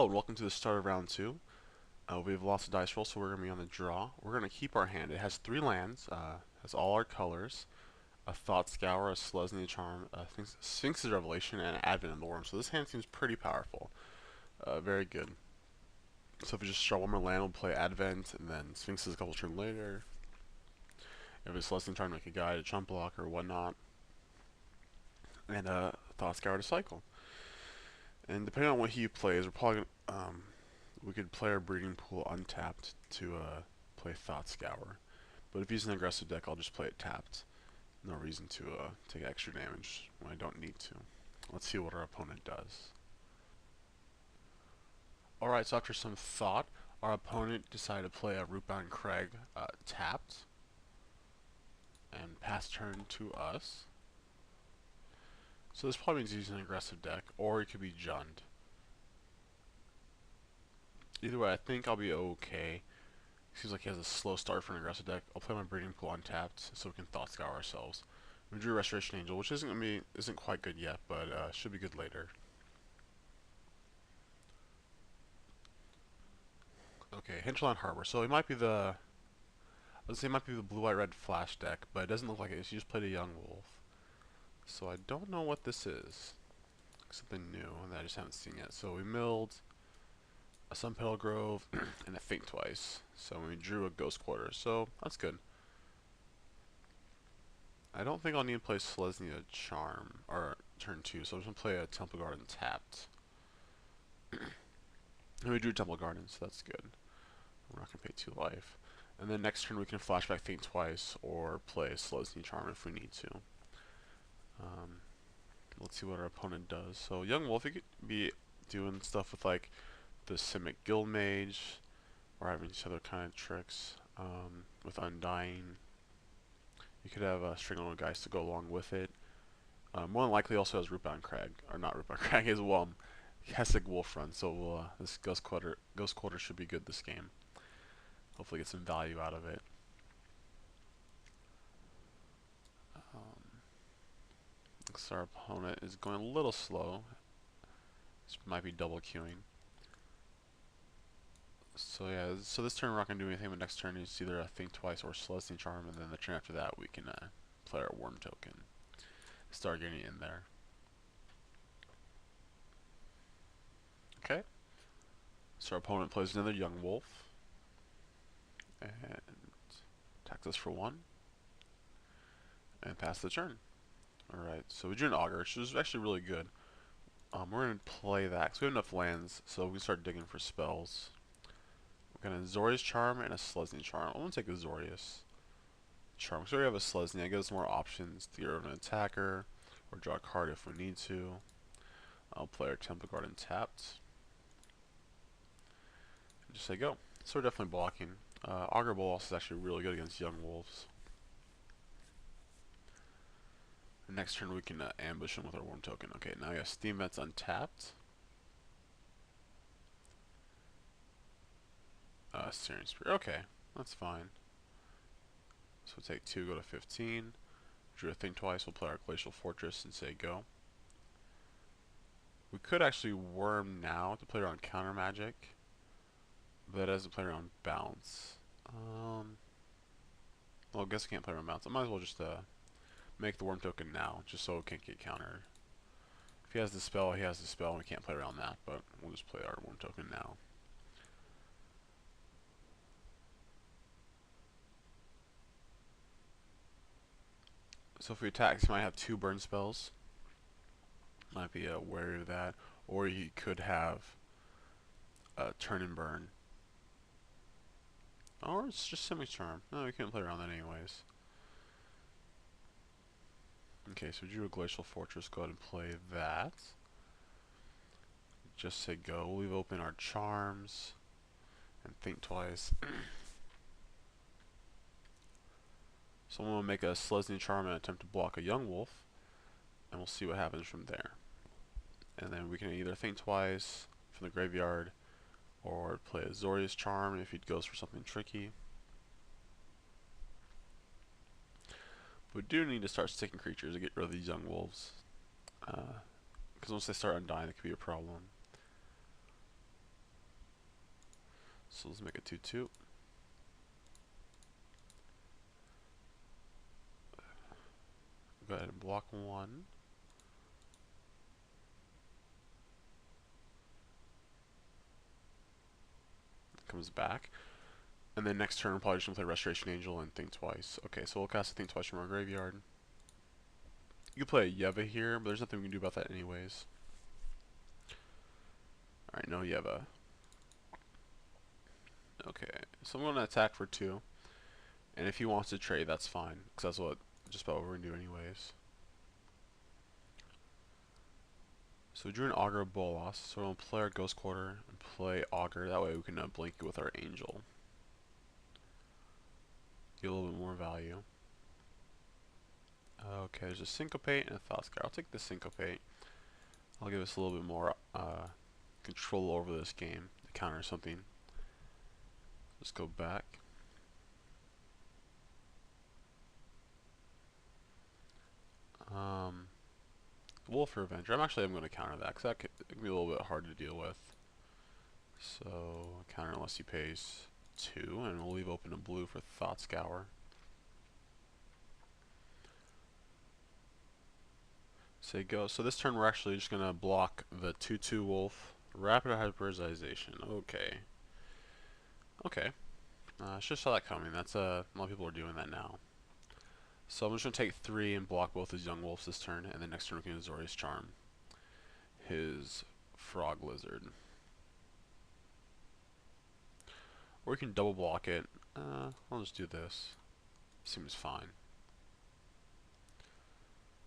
and welcome to the start of round 2. We have lots of dice rolls, so we're going to be on the draw. We're going to keep our hand. It has 3 lands, has all our colors, a Thought Scour, a Selesnya Charm, Sphinx's Revelation, and an Advent in the Worm. So this hand seems pretty powerful. Very good. So if we just draw one more land, we'll play Advent, and then Sphinx's a couple turns later. If it's Selesnya Charm, make a guide, a chump block, or whatnot. And Thought Scour to cycle. And depending on what he plays, we're probably gonna, we could play our breeding pool untapped to play Thought Scour. But if he's an aggressive deck, I'll just play it tapped. No reason to take extra damage when I don't need to. Let's see what our opponent does. Alright, so after some thought, our opponent decided to play a Rootbound Crag tapped. And pass turn to us. So this probably means he's an aggressive deck, or he could be Jund. Either way, I think I'll be okay. Seems like he has a slow start for an aggressive deck. I'll play my breeding pool untapped so we can Thought Scour ourselves. We drew Restoration Angel, which isn't quite good yet, but should be good later. Okay, Hinterland Harbor. So he might be let's say it might be the blue-white-red flash deck, but it doesn't look like it. He just played a Young Wolf. So I don't know what this is. Something new that I just haven't seen yet. So we milled a Sunpetal Grove and a Faint twice. So we drew a Ghost Quarter. So that's good. I don't think I'll need to play Selesnya Charm or turn 2. So I'm just gonna play a Temple Garden tapped. And we drew Temple Garden, so that's good. We're not gonna pay 2 life. And then next turn we can flashback Faint twice or play Selesnya Charm if we need to. Let's see what our opponent does. So Young Wolf, he could be doing stuff with like the Simic Guild Mage, or having these other kind of tricks with Undying. You could have a String of Guys to go along with it. More than likely, also has Rootbound Crag, or not Rootbound Crag, his Hessig Wolf run. So this Ghost Quarter should be good this game. Hopefully, get some value out of it. Looks our opponent is going a little slow. This might be double queuing. So yeah, so this turn we're not going to do anything, but next turn is either a Think Twice or Selesnya Charm, and then the turn after that we can play our Worm token. Start getting in there. Okay. So our opponent plays another Young Wolf. And attacks us for 1. And pass the turn. Alright, so we drew an Augur, which is actually really good. We're going to play that, because we have enough lands, so we can start digging for spells. We're going to Azorius Charm and a Selesnya Charm. I'm going to take Azorius Charm, because we already have a Selesnya. It gives us more options to get rid of an attacker, or draw a card if we need to. I'll play our Temple Garden tapped. And just say go. So we're definitely blocking. Augur Bowl is actually really good against Young Wolves. Next turn we can ambush him with our Worm token. Okay, now we have Steam Vents untapped. Searing Spear. Okay, that's fine. So we'll take 2, go to 15. Drew a Think Twice, we'll play our Glacial Fortress and say go. We could actually Worm now to play around Counter Magic, but it doesn't play around Bounce. Well, I guess I can't play around Bounce. I might as well just make the Worm token now, just so it can't get countered. If he has the spell, he has the spell, and we can't play around that, but we'll just play our Worm token now. So if we attack, he might have 2 burn spells. Might be wary of that. Or he could have Turn and Burn. Or it's just Simic Charm. No, we can't play around that anyways. Okay, so we drew a Glacial Fortress. Go ahead and play that. Just say go. We'll leave open our charms. And Think Twice. So I'm going to make a Selesnya Charm and attempt to block a Young Wolf. And we'll see what happens from there. And then we can either Think Twice from the graveyard, or play a Azorius Charm if he goes for something tricky. We do need to start sticking creatures to get rid of these Young Wolves. Because once they start undying, it could be a problem. So let's make a 2/2. Go ahead and block 1. Comes back. And then next turn, we're probably just going to play Restoration Angel and think twice. Okay, so we'll cast a think twice from our graveyard. You can play a Yeva here, but there's nothing we can do about that anyways. Alright, no Yeva. Okay, so I'm going to attack for 2. And if he wants to trade, that's fine. Because that's just about what we're going to do anyways. So we drew an Augur Bolas. So we're going to play our Ghost Quarter and play Augur. That way we can blink it with our Angel. Get a little bit more value. Okay, there's a Syncopate and a Thought Scour. I'll take the Syncopate. I'll give us a little bit more control over this game to counter something. Let's go back. Wolf Revenger. I'm going to counter that because that could be a little bit hard to deal with. So counter unless he pays 2, and we'll leave open a blue for Thought Scour. Say go. So this turn we're actually just going to block the 2/2 Wolf. Rapid Hyperization. Okay. Okay. I should have saw that coming. That's a lot of people are doing that now. So I'm just going to take 3 and block both his Young Wolves this turn, and then next turn we can Azorius Charm his Frog Lizard. Or we can double block it. I'll just do this. Seems fine.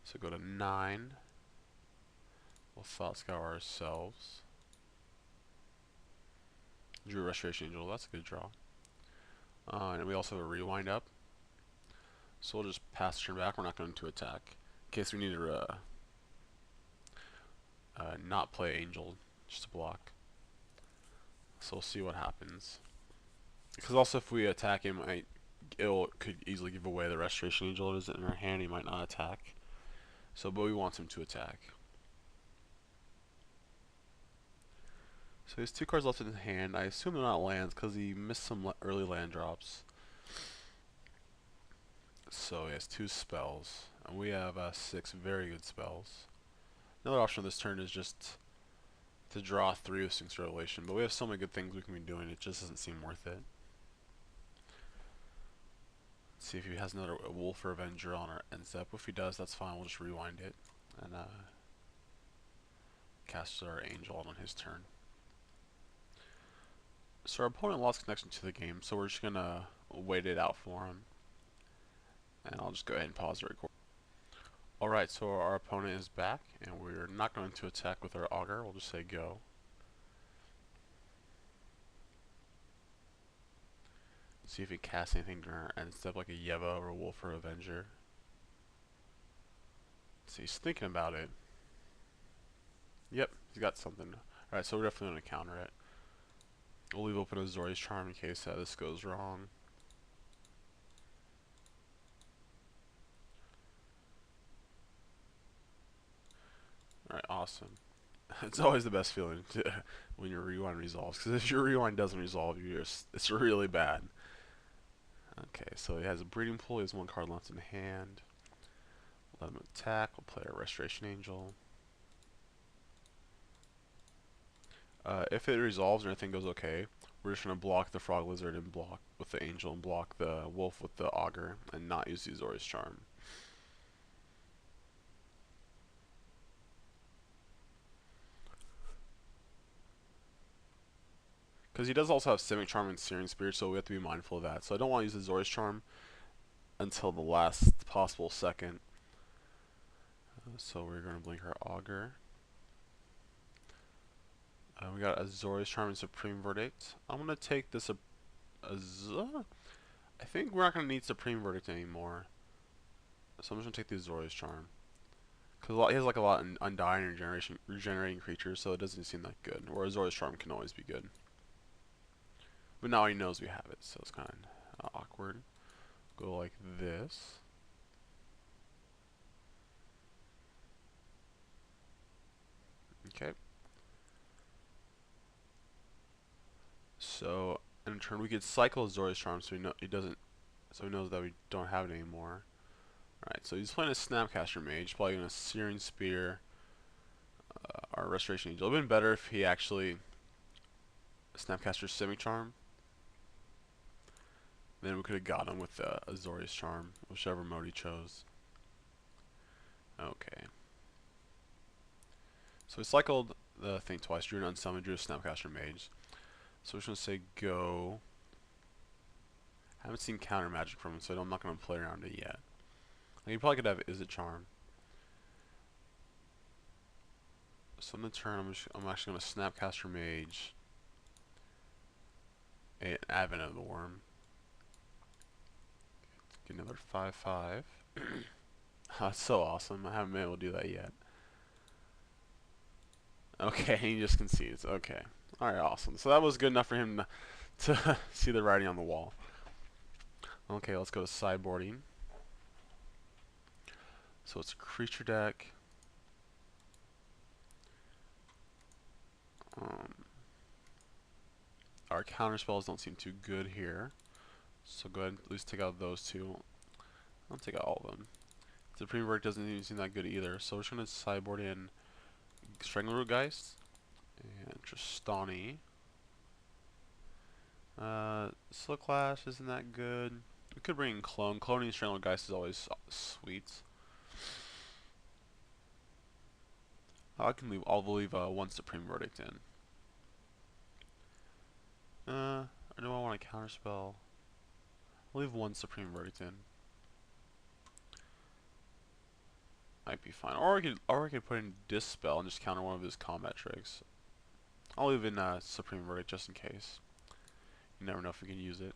So go to 9. We'll Thought Scour ourselves. Drew a Restoration Angel. That's a good draw. And we also have a Rewind up. So we'll just pass the turn back. We're not going to attack. In case we need to not play Angel, just to block. So we'll see what happens. Because also if we attack him, could easily give away the Restoration Angel that is in our hand. He might not attack. So, but we want him to attack. So he has 2 cards left in his hand. I assume they're not lands because he missed some early land drops. So he has 2 spells. And we have 6 very good spells. Another option this turn is just to draw 3 with Sphinx Revelation. But we have so many good things we can be doing, it just doesn't seem worth it. Let's see if he has another Wolf Revenger on our end step. If he does, that's fine. We'll just rewind it. And cast our Angel on his turn. So our opponent lost connection to the game, so we're just going to wait it out for him. And I'll just go ahead and pause the record. Alright, so our opponent is back, and we're not going to attack with our Augur. We'll just say go. See if he casts anything during our end step, like a Yeva or a Wolf or Avenger. So he's thinking about it. Yep, he's got something. Alright, so we're definitely going to counter it. We'll leave open a Azorius Charm in case this goes wrong. Alright, awesome. It's always the best feeling when your rewind resolves, because if your rewind doesn't resolve, it's really bad. Okay, so he has a Breeding Pool, he has 1 card left in hand. Let him attack, we'll play a Restoration Angel. If it resolves and everything goes okay, we're just going to block the Frog Lizard and block with the Angel and block the Wolf with the Augur and not use the Azorius Charm. Because he does also have Simic Charm and Searing Spear, so we have to be mindful of that. So I don't want to use the Azorius Charm until the last possible second. So we're going to blink our Augur. We got Azorius Charm and Supreme Verdict. I'm going to take this I think we're not going to need Supreme Verdict anymore. So I'm just going to take the Azorius Charm. Because he has like a lot of Undying and regenerating creatures, so it doesn't seem that good. Or Azorius Charm can always be good. But now he knows we have it, so it's kind of awkward. Go like this. Okay. So, end turn. We could cycle Azorius Charm so he knows that we don't have it anymore. Alright, so he's playing a Snapcaster Mage, probably gonna Searing Spear our Restoration Angel. It would have been better if he actually Snapcaster Simic Charm. Then we could have got him with Azorius Charm, whichever mode he chose. Okay. So we cycled the thing twice, drew an Unsummon, drew a Snapcaster Mage. So we're just going to say go. I haven't seen counter magic from him, so I'm not going to play around it yet. Like, you probably could have Is It Charm. So on the turn, I'm actually going to Snapcaster Mage an Advent of the Worm. Get another 5/5. That's so awesome. I haven't been able to do that yet. Okay, he just concedes. Okay. Alright, awesome. So that was good enough for him to see the writing on the wall. Okay, let's go to sideboarding. So it's a creature deck. Our counter spells don't seem too good here. So go ahead and at least take out those two. I'll take out all of them. The Prix doesn't even seem that good either. So we're just going to sideboard in Strangleroot Geist and Tristani. Silk Clash isn't that good. We could bring in Clone. Cloning Strangleroot Geist is always sweet. I'll leave one Supreme Verdict in. Or do I want to counterspell? I'll leave one Supreme Verdict in. Might be fine. Or I could put in Dispel and just counter one of his combat tricks. I'll leave in Supreme Verdict just in case. You never know if we can use it.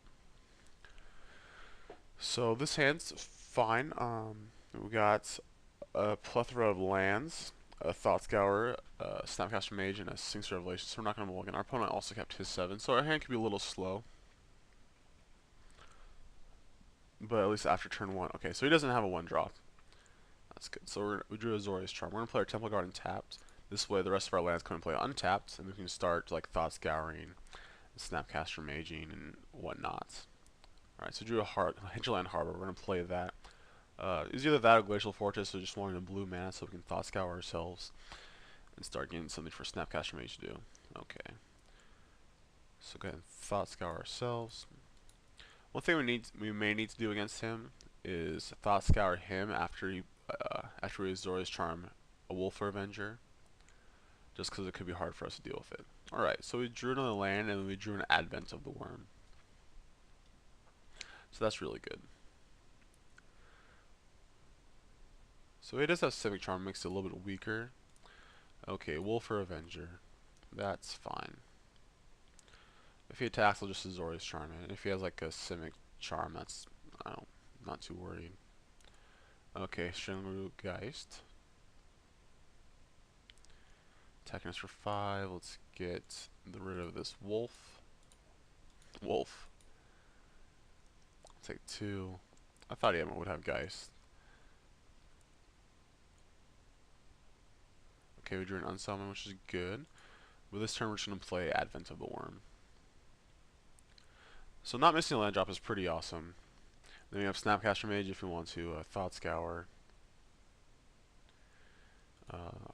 So this hand's fine. We got a plethora of lands, a Thought Scour, a Snapcaster Mage, and a Sphinx Revelation. So we're not going to mulligan. Our opponent also kept his 7, so our hand could be a little slow. But at least after turn 1. Okay, so he doesn't have a 1-drop. That's good. So we drew a Azorius Charm. We're going to play our Temple Garden tapped. This way the rest of our lands come and play untapped, and we can start like Thought Scouring, Snapcaster Maging, and whatnot. Alright, so drew a Hinterland Harbor. We're going to play that. It's either that or Glacial Fortress, or just wanting a blue mana so we can Thought Scour ourselves and start getting something for Snapcaster Mage to do. Okay. So go ahead and Thought Scour ourselves. One thing we may need to do against him is Thought Scour him after we Azorius Charm a Wolf Avenger, just because it could be hard for us to deal with it. Alright, so we drew another land and then we drew an Advent of the Worm. So that's really good. So he does have Civic Charm, makes it a little bit weaker. Okay, Wolf Avenger. That's fine. If he attacks, I'll just Azorius Charm it. If he has like a Simic Charm, that's not too worried. Okay, Strangleroot Geist. Attacking us for 5. Let's get rid of this wolf. Wolf. Take 2. I thought he would have Geist. Okay, we drew an Unsummon, which is good. With this turn, we're just going to play Advent of the Worm. So not missing a land drop is pretty awesome. Then we have Snapcaster Mage if we want to, Thought Scour,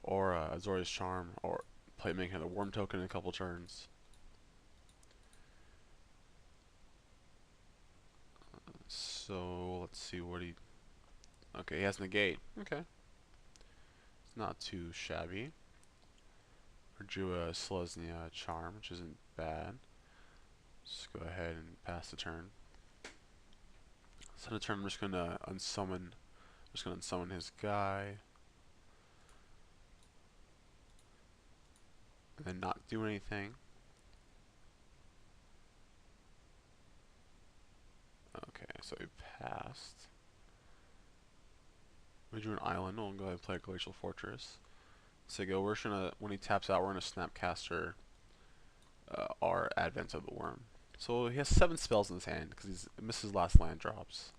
or Azorius Charm, or making another Worm token in a couple turns. So let's see what he. Okay, he has Negate. Okay, it's not too shabby. Or drew a Selesnya Charm, which isn't bad. Just go ahead and pass the turn. So on the turn, I'm just gonna unsummon his guy, and then not do anything. Okay, so we passed. We drew an island. We'll go ahead and play a Glacial Fortress. So go. We're gonna, when he taps out, we're gonna Snapcaster our Advent of the Worm. So he has 7 spells in his hand because he missed his last land drops.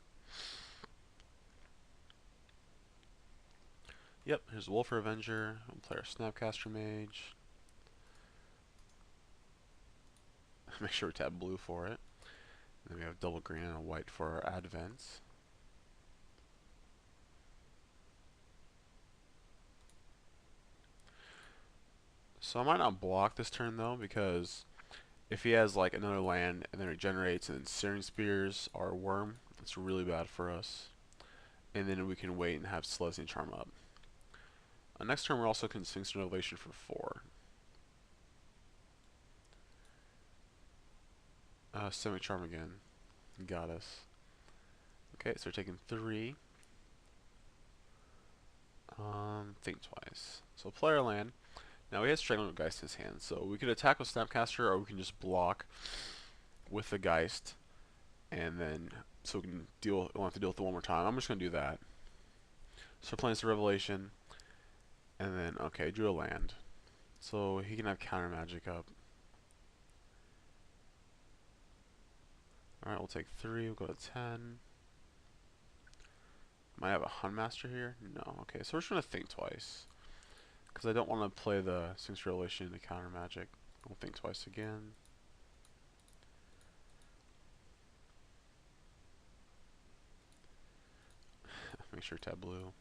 Yep, here's Wolf Avenger. We'll play our Snapcaster Mage. Make sure we tap blue for it. And then we have double green and a white for our advents. So I might not block this turn though, because if he has like another land and then it regenerates and then Searing Spears or Worm, it's really bad for us. And then we can wait and have Selesnya Charm up. Next turn we're also going to Sphinx Revelation for 4. Simic Charm again. Got us. Okay, so we're taking 3. Think twice. So player land. Now he has Strangling Geist in his hand, so we could attack with Snapcaster, or we can just block with the Geist, and then so we can deal. We'll have to deal with it one more time. I'm just gonna do that. So we're playing this Revelation, and then okay, drew a land, so he can have counter magic up. All right, we'll take 3. We'll go to 10. Might have a Hunmaster here. No. Okay, so we're just gonna think twice. Because I don't want to play the Sphinx Revelation into counter magic. We'll think twice again. Make sure tab blue.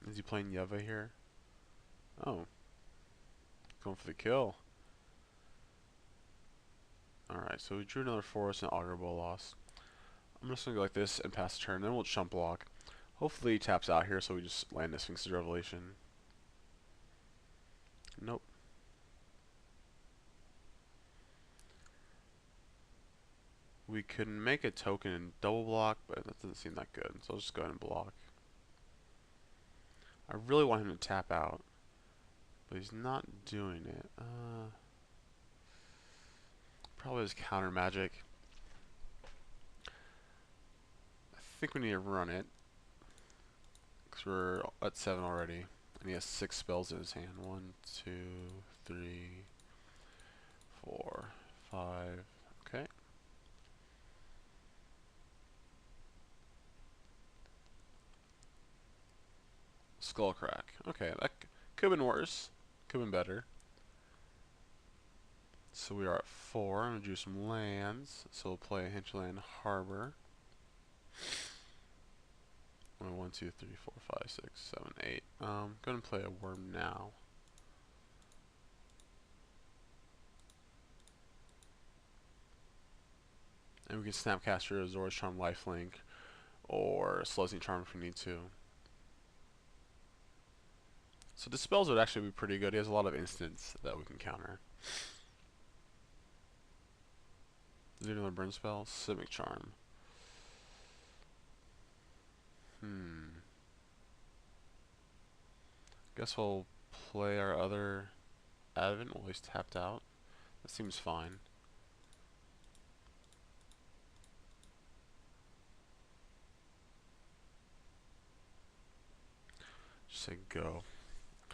Is he playing Yeva here? Oh. Going for the kill. Alright, so we drew another forest and Augur Bolas. I'm just going to go like this and pass the turn, then we'll chump block. Hopefully he taps out here so we just land the Sphinx's Revelation. Nope. We could make a token and double block, but that doesn't seem that good, so I'll just go ahead and block. I really want him to tap out, but he's not doing it. Probably his counter magic. I think we need to run it, because we're at 7 already, and he has 6 spells in his hand. 1, 2, 3, 4, 5. Okay. Skullcrack. Okay, that could have been worse. Could have been better. So we are at 4. I'm going to do some lands. So we'll play a Hinterland Harbor. 1, 2, 3, 4, 5, 6, 7, 8. I'm going to play a Worm now. And we can Snapcaster Azor's Charm Lifelink or Selesnya Charm if we need to. So Dispels would actually be pretty good. He has a lot of instants that we can counter. Is there another burn spell? Simic Charm. Guess we'll play our other Advent while he's tapped out. That seems fine. Just say go.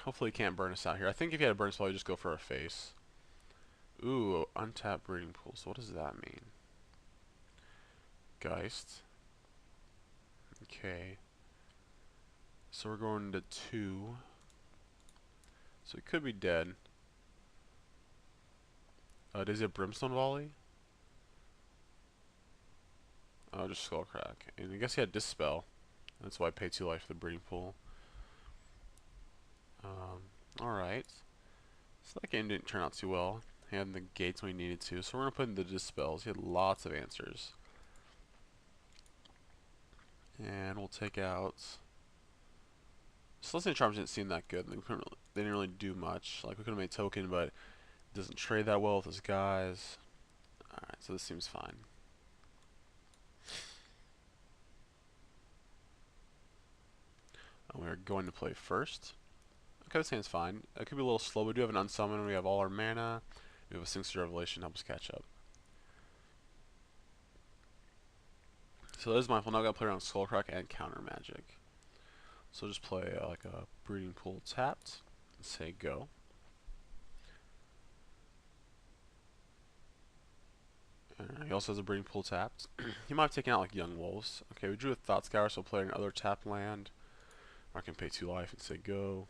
Hopefully he can't burn us out here. I think if he had a burn spell, he'd just go for our face. Ooh, untapped breeding pool. So what does that mean? Geist. Okay. So we're going to 2. So he could be dead. Does he have Brimstone Volley? Oh, just Skullcrack. And I guess he had Dispel. That's why I paid 2 life for the breeding pool. Alright. So that game didn't turn out too well. He had the gates when he needed to. So we're going to put in the Dispels. He had lots of answers. And we'll take out... Selesnya Charms didn't seem that good. They didn't really do much. Like, we could have made token, but it doesn't trade that well with his guys. Alright, so this seems fine. And we're going to play first. Okay, this hand's fine. It could be a little slow. We do have an unsummon. We have all our mana. We have a Sphinx Revelation to help us catch up. So that is mindful. Now I've got to play around Skullcrack and counter magic. So just play like a breeding pool tapped and say go. He also has a breeding pool tapped. He might have taken out like Young Wolves. Okay, we drew a Thought Scour, so we'll play another tap land. I can pay 2 life and say go.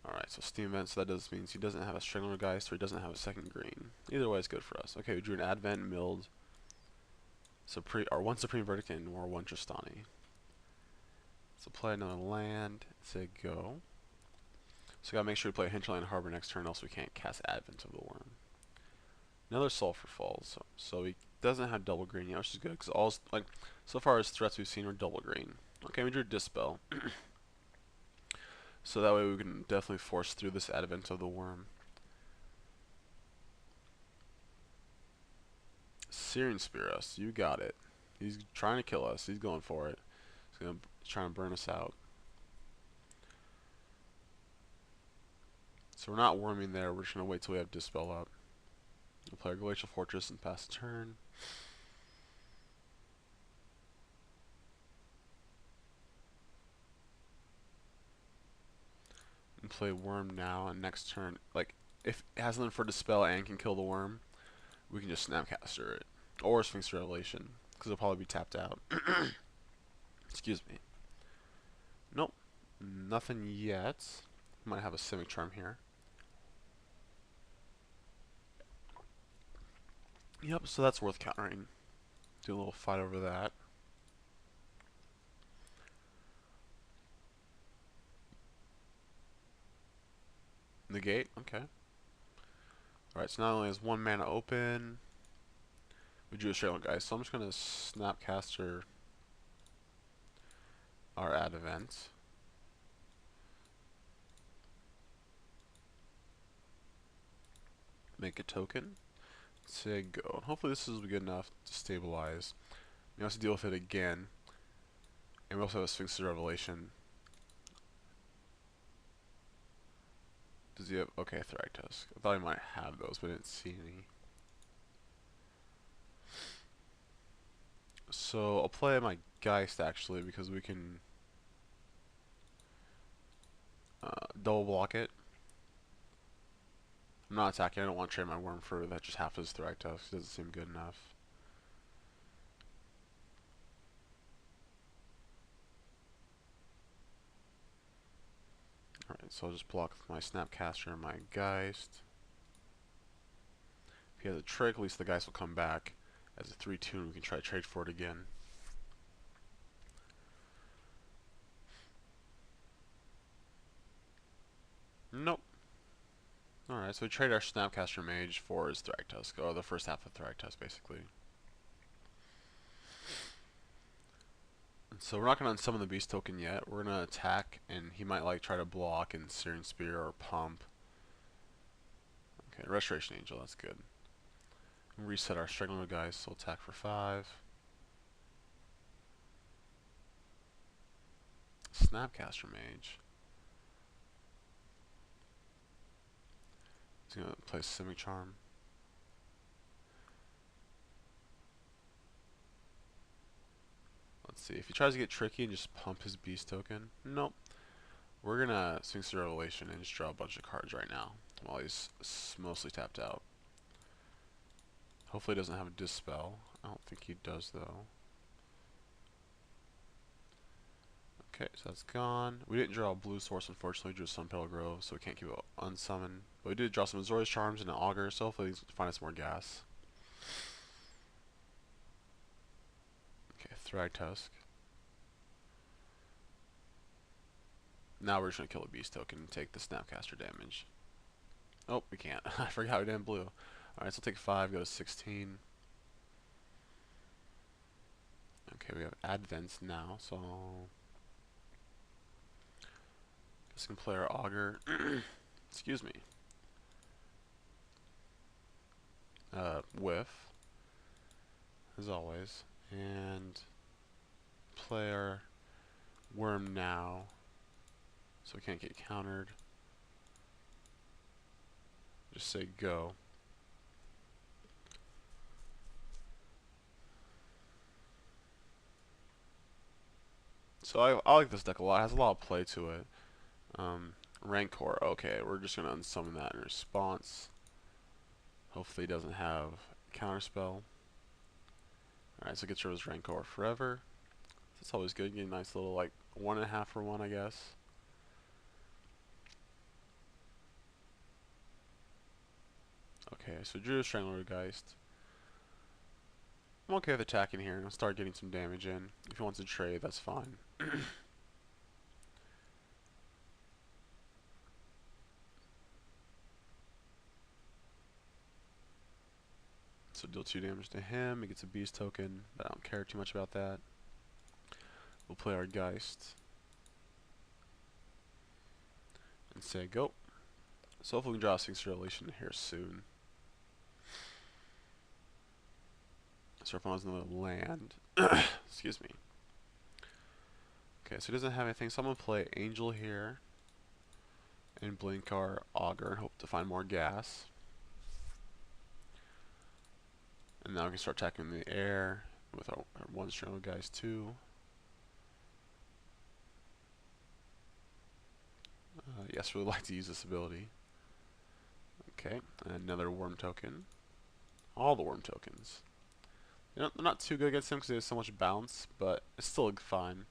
Alright, so Steam Vent, so that does means he doesn't have a Strangler Geist or he doesn't have a second green. Either way is good for us. Okay, we drew an Advent, Milled, or 1 Supreme Verdict and or 1 Tristani. So play another land, say go. So gotta make sure we play Hinterland Harbor next turn, else we can't cast Advent of the Worm. Another Sulfur Falls, so he doesn't have double green yet, which is good, because all, like, so far as threats we've seen are double green. Okay, we drew Dispel. So that way we can definitely force through this Advent of the Worm. Searing Spear us, you got it. He's trying to kill us, he's going for it. He's trying to burn us out. So we're not worming there, we're just going to wait till we have Dispel up. We'll play our Glacial Fortress and pass the turn. And play Worm now, and next turn, like, if it has nothing for Dispel and can kill the Worm, we can just Snapcaster it. Or Sphinx Revelation, because it'll probably be tapped out. Excuse me. Nope. Nothing yet. Might have a Simic Charm here. Yep, so that's worth countering. Do a little fight over that. Negate, okay. Alright, so not only is 1 mana open, we drew a straight one, guys. So I'm just going to Snapcaster our Add Event. Make a token. Say go. Hopefully this is good enough to stabilize. We have to deal with it again. And we also have a Sphinx Revelation. Does he have... Okay, Thragtusk. I thought he might have those, but I didn't see any. So I'll play my Geist actually, because we can double block it. I'm not attacking. I don't want to trade my Worm for that just half his Thragtusk. Doesn't seem good enough. Alright, so I'll just block my Snapcaster and my Geist. If he has a trick, at least the Geist will come back as a 3-2 and we can try to trade for it again. Nope. Alright, so we trade our Snapcaster Mage for his Thragtusk, or the first half of Thragtusk, basically. And so we're not going to unsummon the Beast token yet. We're going to attack, and he might like try to block in Searing Spear or Pump. Okay, Restoration Angel, that's good. And reset our Struggling with Guys, so we'll attack for 5. Snapcaster Mage. He's going to play Simic Charm. Let's see. If he tries to get tricky and just pump his Beast token, nope. We're going to Sphinx Revelation and just draw a bunch of cards right now while he's mostly tapped out. Hopefully he doesn't have a Dispel. I don't think he does, though. Okay, so that's gone. We didn't draw a blue source, unfortunately. We drew a Sunpetal Grove, so we can't keep it unsummoned. But we did draw some Azorius Charms and an Augur, so hopefully he's find us more gas. Okay, Thragtusk. Now we're just going to kill a Beast token and take the Snapcaster damage. Oh, we can't. I forgot we didn't blue. Alright, so I'll take 5, go to 16. Okay, we have Advents now, so... Guess we can play our Augur. Excuse me. Whiff. As always. And... play our Worm now. So we can't get countered. Just say go. So I like this deck a lot. It has a lot of play to it. Rancor. Okay, we're just going to unsummon that in response. Hopefully he doesn't have counterspell. Alright, so get rid of his Rancor forever. That's always good. Get a nice little, like, 1.5 for 1, I guess. Okay, so drew a Strangler Geist. I'm okay with attacking here. I'll start getting some damage in. If he wants to trade, that's fine. So deal 2 damage to him. He gets a beast token, but I don't care too much about that. We'll play our Geist. And say go. So hopefully we can draw a Sphinx Revelation here soon. So our opponent has another land. Excuse me. Okay, so he doesn't have anything, so I'm going to play Angel here. And blink our Augur and hope to find more gas. And now we can start attacking in the air with our one Strangler Geist too. Yes, really like to use this ability. Okay, and another worm token. All the worm tokens. They're not too good against him because he has so much bounce, but it's still fine.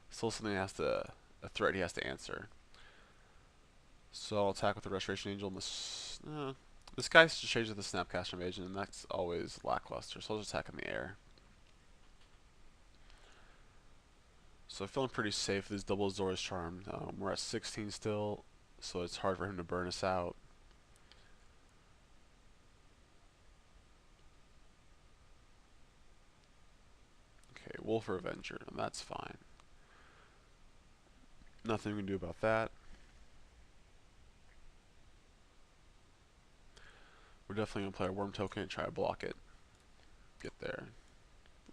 Still something he has to, a threat he has to answer. So I'll attack with the Restoration Angel. And this guy shades with the Snapcaster Invasion, and that's always lackluster. So I'll just attack in the air. So I'm feeling pretty safe with his double Azorius Charm. We're at 16 still, so it's hard for him to burn us out. Okay, Wolf or Avenger, and that's fine. Nothing we can do about that. We're definitely going to play a Worm token and try to block it. Get there.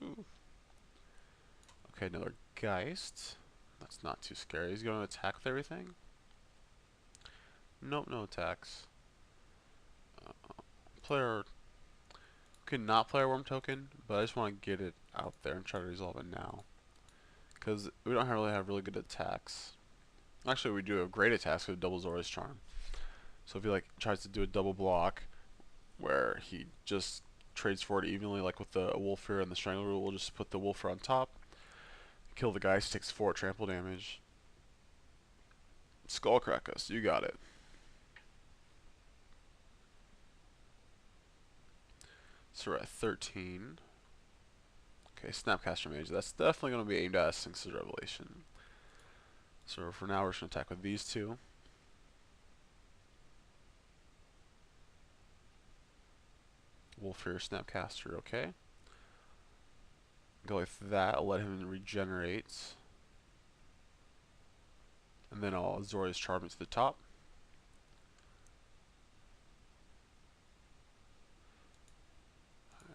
Ooh. Okay, another Geist. That's not too scary. He's going to attack with everything? Nope, no attacks. Player could not play a Worm token, but I just want to get it out there and try to resolve it now. Because we don't really have really good attacks. Actually, we do have great attacks with double Azorius Charm. So if he like tries to do a double block, where he just trades for it evenly, like with the Wolfer and the Strangler rule, we'll just put the Wolfer on top, kill the guy, he takes 4 trample damage. Skullcrack us, you got it. So we're at 13. Okay, Snapcaster Mage, that's definitely going to be aimed at Sphinx's Revelation. So for now, we're just going to attack with these two. Wolfer, Snapcaster, okay. Go with that, I'll let him regenerate. And then I'll Azorius Charm it to the top.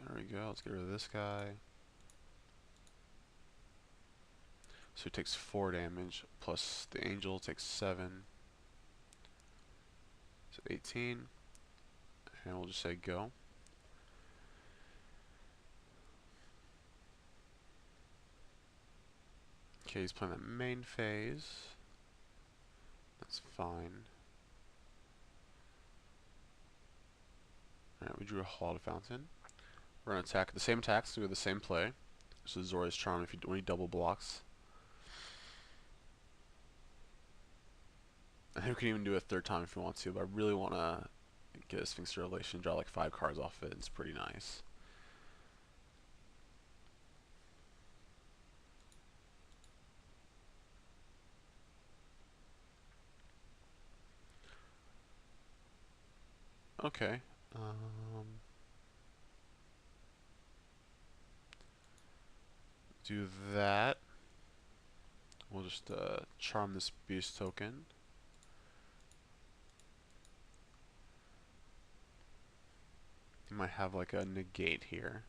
There we go, let's get rid of this guy. So he takes 4 damage, plus the Angel takes 7. So 18. And we'll just say go. Okay, he's playing the main phase. That's fine. Alright, we drew a Hallowed Fountain. We're going to attack the same attacks, do the same play. So Azorius Charm when he double blocks. I think we can even do it a 3rd time if we want to, but I really want to get a Sphinx Revelation, draw like 5 cards off it. It's pretty nice. Okay. Do that. We'll just charm this beast token. He might have like a negate here.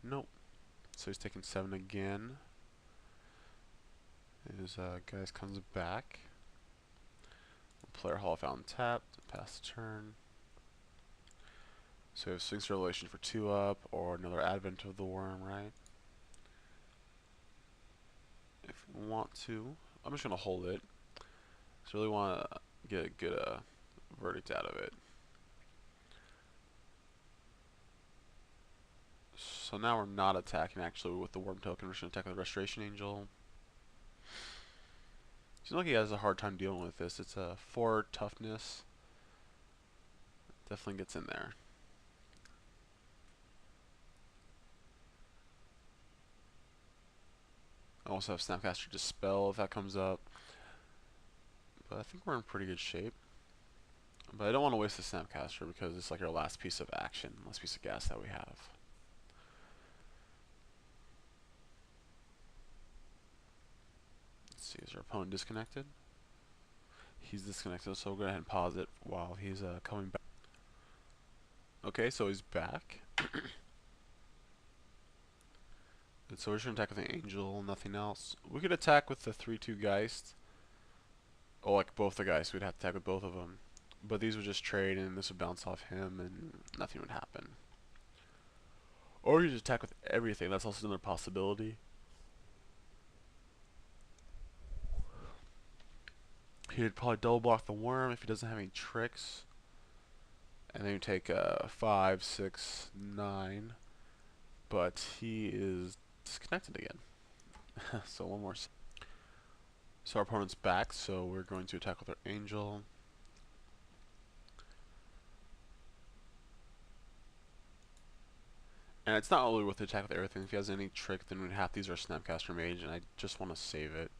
Nope. So he's taking 7 again. His guys comes back. Player Hall Fountain tapped, pass the turn. So we have Sphinx Revelation for 2 up, or another Advent of the Worm, right? If we want to. I'm just going to hold it. Just really want to get a good verdict out of it. So now we're not attacking actually with the Worm token. We're just going to attack with the Restoration Angel. Seems like he has a hard time dealing with this. It's a 4 toughness. Definitely gets in there. I also have Snapcaster Dispel if that comes up. But I think we're in pretty good shape. But I don't want to waste the Snapcaster because it's like our last piece of action, last piece of gas that we have. Let's see, is our opponent disconnected? He's disconnected, so we'll go ahead and pause it while he's coming back. Okay, so he's back. And so we're just going to attack with the Angel, nothing else. We could attack with the 3-2 Geist. Oh, like both the Geists, we'd have to attack with both of them. But these would just trade and this would bounce off him and nothing would happen. Or you just attack with everything, that's also another possibility. He'd probably double block the Worm if he doesn't have any tricks. And then you take 5, 6, 9. But he is disconnected again. So one more. So our opponent's back, so we're going to attack with our Angel. And it's not really worth the attack with everything. If he has any trick, then we'd have to use our Snapcaster Mage, and I just want to save it.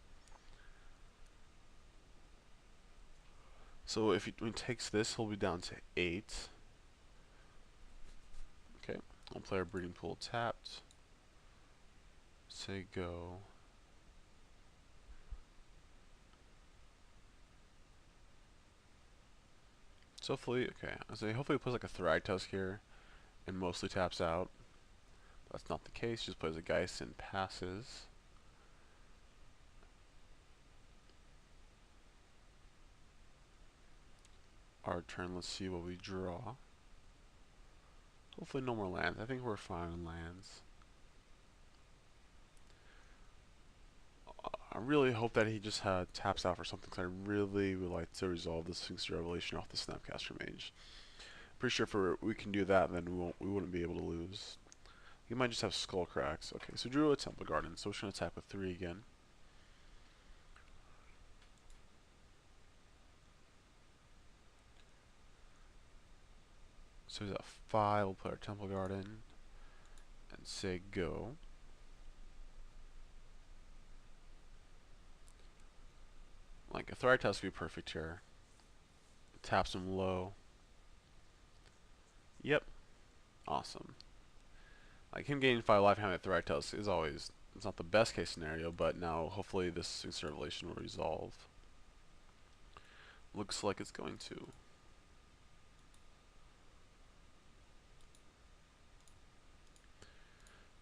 So if when he takes this, he'll be down to 8. Okay, I'll play our Breeding Pool tapped. Say go. So hopefully, okay, so hopefully he plays like a Thragtusk here, and mostly taps out. That's not the case, just plays a Geist and passes. Our turn, let's see what we draw. Hopefully no more lands. I think we're fine on lands. I really hope that he just taps out for something, because I really would like to resolve the Sphinx Revelation off the Snapcaster Mage. Pretty sure if we can do that, then we wouldn't be able to lose. He might just have Skull Cracks. Okay, so drew a Temple Garden, so we're just going to attack with 3 again. So he's at 5, we'll play our Temple Garden, and say go. Like, a Thragtusk would be perfect here. Taps him low. Yep. Awesome. Like, him gaining 5 life and having a Thragtusk is always, it's not the best case scenario, but now hopefully this Sphinx Revelation will resolve. Looks like it's going to.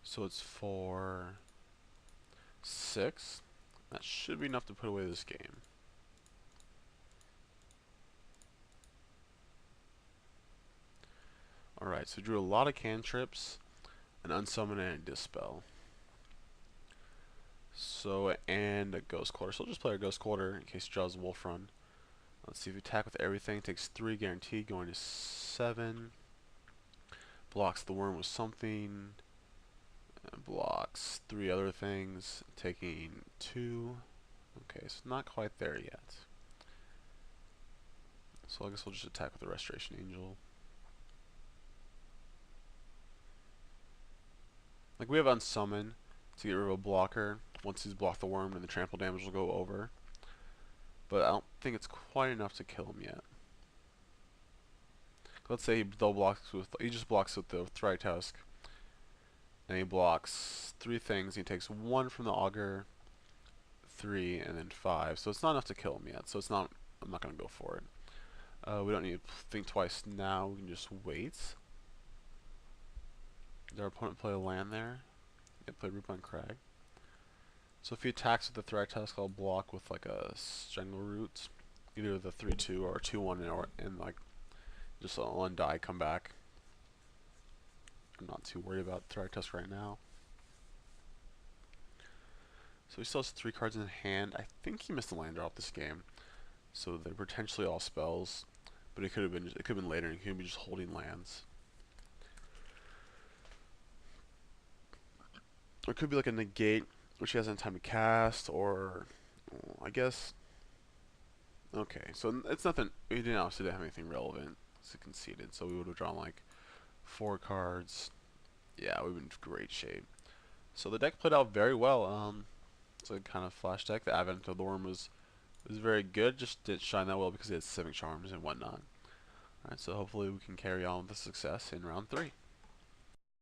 So it's 4, 6. That should be enough to put away this game. Alright, so drew a lot of cantrips, an unsummon and a dispel. So, and a Ghost Quarter. So I'll just play our Ghost Quarter in case he draws a Wolf Run. Let's see if we attack with everything. Takes 3 guaranteed, going to 7. Blocks the Worm with something. And blocks 3 other things, taking 2. Okay, so not quite there yet. So I guess we'll just attack with the Restoration Angel. Like, we have Unsummon to get rid of a blocker. Once he's blocked the Worm, then the trample damage will go over. But I don't think it's quite enough to kill him yet. Let's say he just blocks with the Thragtusk. And he blocks 3 things. He takes 1 from the Augur, 3, and then 5. So it's not enough to kill him yet. So it's not. I'm not going to go for it. We don't need to think twice now. We can just wait. Did our opponent play a land there? Yeah, played Rootbind Crag. So if he attacks with the Thragtusk, I'll block with like a Strangleroot, either the 3-2 or 2-1, and like just on die come back. I'm not too worried about Thragtusk right now. So he still has 3 cards in hand. I think he missed a land drop this game, so they're potentially all spells, but it could have been later, and he could be just holding lands. Or it could be like a negate, which he hasn't time to cast, or I guess. Okay, so it's nothing. We didn't obviously have anything relevant. It's conceded, so we would have drawn like 4 cards. Yeah, we've been in great shape. So the deck played out very well. It's a kind of flash deck. The Avid Mtgo was very good. Just didn't shine that well because it had Civic Charms and whatnot. Alright, so hopefully we can carry on with the success in round 3.